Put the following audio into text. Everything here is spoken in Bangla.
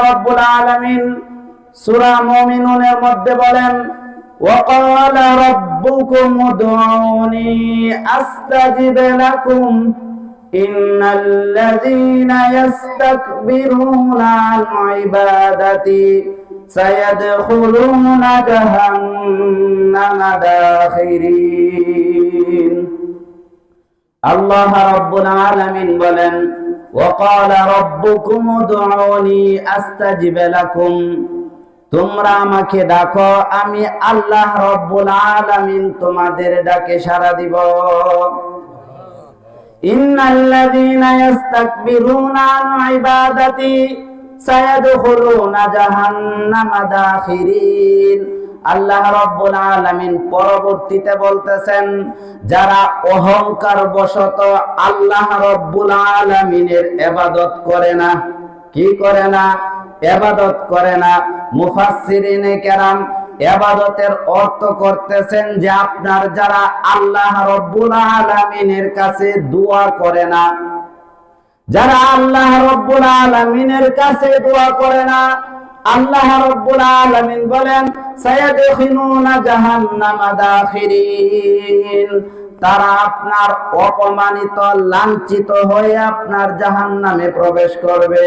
রাব্বুল আলামিন সূরা মুমিনুনের মধ্যে বলেন, وقال ربكم ادعوني أستجب لكم إن الذين يستكبرون عن عبادتي سيدخلون جهنم داخرين আল্লাহ রাব্বুল আলামিন বলেন, وقال ربكم ادعوني أستجب لكم তোমরা আমাকে ডাকো, আমি আল্লাহ রাব্বুল আলামিন তোমাদের ডাকে সাড়া দিব। ইন্নাল্লাযীনা ইস্তাকবিরুনা আন ইবাদাতি সায়াদখুলুনা জাহান্নামা দাখিরিন। আল্লাহ রাব্বুল আলামিন পরবর্তীতে বলতেছেন, যারা অহংকার বশত আল্লাহ রাব্বুল আলামিনের ইবাদত করে না, কি করে না? ইবাদত করে না। মুফাসসিরিনে কেরাম ইবাদতের অর্থ করতেছেন যে আপনার যারা আল্লাহ রাব্বুল আলামিনের কাছে দোয়া করে না, যারা আল্লাহ রাব্বুল আলামিনের কাছে দোয়া করে না, আল্লাহ রাব্বুল আলামিন বলেন সায়াদখিলুনা জাহান্নামা দাখিরিন, তারা আপনার অপমানিত লাঞ্ছিত হয়ে আপনার জাহান্নামে প্রবেশ করবে।